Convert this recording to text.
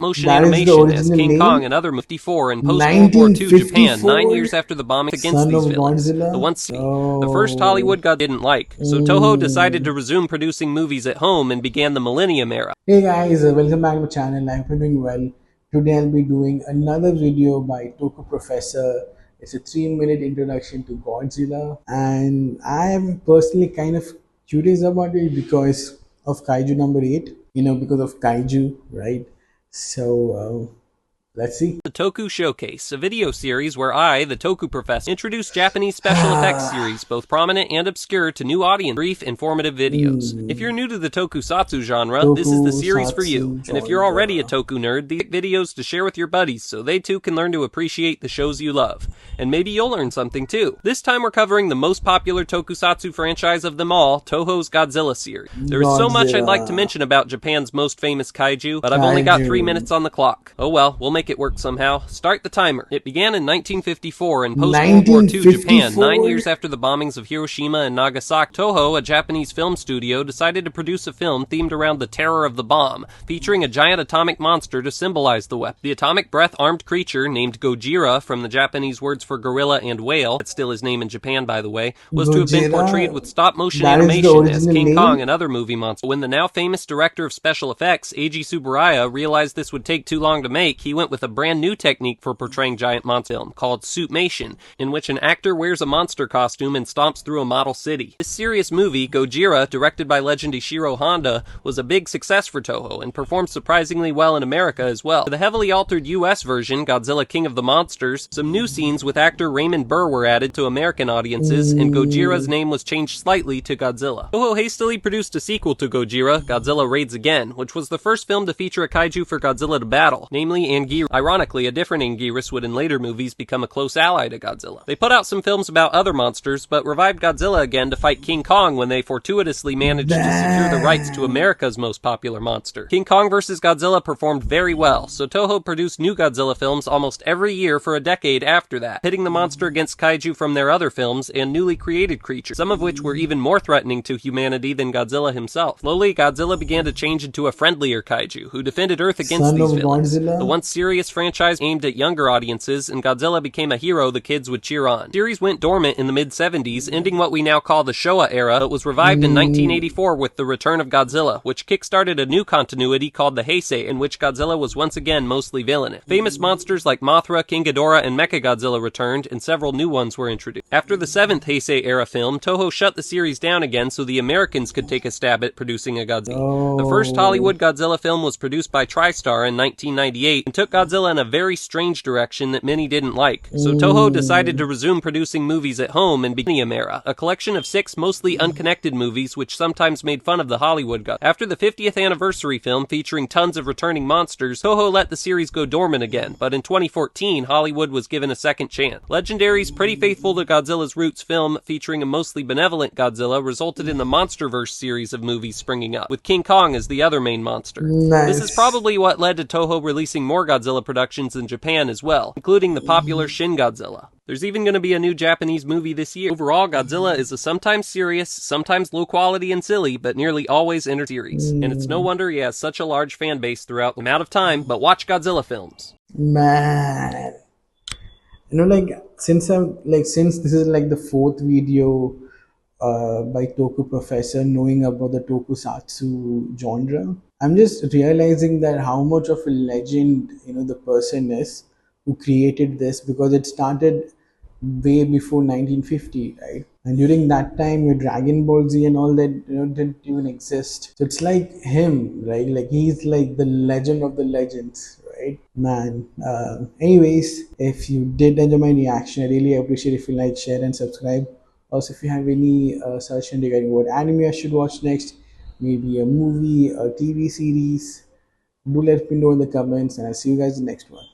motion That is the animation as original King name. Kong and other 54 in post-World War II Japan, 9 years after the bombing against Son these of villains. Godzilla. The the first Hollywood Godzilla didn't like, so Toho decided to resume producing movies at home and began the Millennium Era. Hey guys, welcome back to my channel. I hope you're doing well. Today I'll be doing another video by Toku Professor. It's a 3-minute introduction to Godzilla, and I am personally kind of curious about it because of Kaiju number 8. Because of Kaiju, right? So let's see. The Toku Showcase, a video series where I, the Toku Professor, introduce Japanese special effects series, both prominent and obscure, to new audience, brief, informative videos. If you're new to the Tokusatsu genre, this is the series for you. And if you're already a Toku nerd, these videos to share with your buddies so they too can learn to appreciate the shows you love. And maybe you'll learn something too. This time we're covering the most popular Tokusatsu franchise of them all, Toho's Godzilla series. There is so much I'd like to mention about Japan's most famous kaiju, but I've only got 3 minutes on the clock. Oh well, we'll make it work somehow. Start the timer. It began in 1954 in post-World War II Japan, 9 years after the bombings of Hiroshima and Nagasaki. Toho, a Japanese film studio, decided to produce a film themed around the terror of the bomb, featuring a giant atomic monster to symbolize the weapon. The atomic breath armed creature, named Gojira from the Japanese words for gorilla and whale, that's still his name in Japan by the way, was to have been portrayed with stop-motion animation as King Kong and other movie monsters. When the now famous director of special effects, Eiji Tsuburaya, realized this would take too long to make, he went with a brand new technique for portraying giant monster film called suitmation, in which an actor wears a monster costume and stomps through a model city. This serious movie, Gojira, directed by legend Ishiro Honda, was a big success for Toho and performed surprisingly well in America as well. For the heavily altered US version, Godzilla King of the Monsters, some new scenes with actor Raymond Burr were added to American audiences, and Gojira's name was changed slightly to Godzilla. Toho hastily produced a sequel to Gojira, Godzilla Raids Again, which was the first film to feature a kaiju for Godzilla to battle, namely Anguirus. Ironically, a different Anguirus would in later movies become a close ally to Godzilla. They put out some films about other monsters, but revived Godzilla again to fight King Kong when they fortuitously managed to secure the rights to America's most popular monster. King Kong vs. Godzilla performed very well, so Toho produced new Godzilla films almost every year for a decade after that, pitting the monster against kaiju from their other films and newly created creatures, some of which were even more threatening to humanity than Godzilla himself. Slowly, Godzilla began to change into a friendlier kaiju, who defended Earth against these villains. The once serious franchise aimed at younger audiences, and Godzilla became a hero the kids would cheer on. The series went dormant in the mid-70s, ending what we now call the Showa era, but was revived in 1984 with the return of Godzilla, which kick-started a new continuity called the Heisei, in which Godzilla was once again mostly villainous. Famous monsters like Mothra, King Ghidorah, and Mechagodzilla returned, and several new ones were introduced. After the 7th Heisei era film, Toho shut the series down again so the Americans could take a stab at producing a Godzilla. The first Hollywood Godzilla film was produced by TriStar in 1998 and took Godzilla in a very strange direction that many didn't like. So Toho decided to resume producing movies at home and began the Millennium Era, a collection of 6 mostly unconnected movies which sometimes made fun of the Hollywood Godzilla. After the 50th anniversary film featuring tons of returning monsters, Toho let the series go dormant again, but in 2014, Hollywood was given a second chance. Legendary's Pretty Faithful to Godzilla's Roots film featuring a mostly benevolent Godzilla resulted in the MonsterVerse series of movies springing up, with King Kong as the other main monster. This is probably what led to Toho releasing more Godzilla productions in Japan as well, including the popular Shin Godzilla. There's even going to be a new Japanese movie this year. Overall, Godzilla is a sometimes serious, sometimes low quality and silly, but nearly always entertaining series. And it's no wonder he has such a large fan base throughout the amount of time, but watch Godzilla films. Man. Since this is like the 4th video by Toku Professor knowing about the Tokusatsu genre, I'm just realizing that how much of a legend the person is who created this, because it started way before 1950, right? And during that time, your Dragon Ball Z and all that didn't even exist. So it's like him, right? Like he's like the legend of the legends, right? Man. Anyways, if you did enjoy my reaction, I really appreciate if you like, share, and subscribe. Also, if you have any suggestion regarding what anime I should watch next, maybe a movie, a TV series, do let me know in the comments, and I'll see you guys in the next one.